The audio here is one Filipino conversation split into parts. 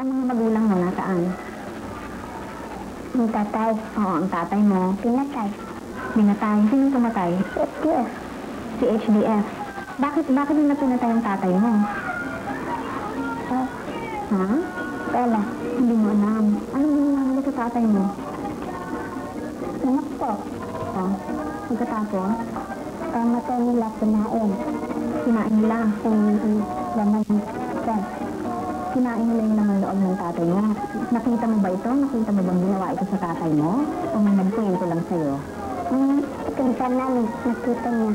Ang mga magulang mo nasaan? Yung tatay, Oo, ang tatay mo. pinatay. Pinatay. Sino pumatay? FTF. Si HDF. Bakit nila pinatay ang tatay mo? Oh, Ha? wala. Hindi mo alam. Ano ginawa nila sa tatay mo? Anak ko, Oh, pagkatapos, kamatay nila kinain. kinain nila. Yung laman ng bed. Kinain nila yung naman loob ng tatay mo. Nakita mo ba ito? Nakita mo bang ginawa ito sa tatay mo? O may nagkwento lang sa'yo? Pinsan namin, nakita niya.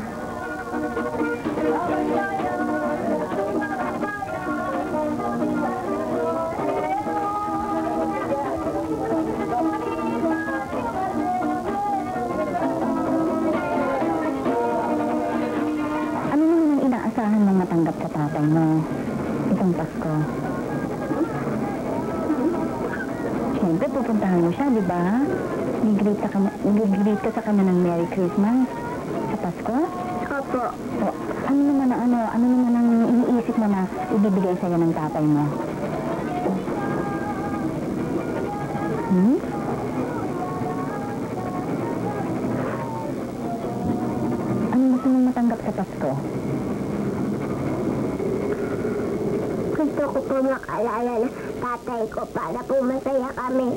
Ano naman ang inaasahan mong matanggap sa tatay mo itong Pasko? Siyempre, pupuntahan mo siya, di ba? Nag-greet ka sa kanya ng Merry Christmas sa Pasko? Opo. O, ano naman ang iniisip mo na ibibigay sa'yo ng tatay mo? Ano gusto mong matanggap sa Pasko? Gusto ko po makalala ng tatay ko para po masaya kami.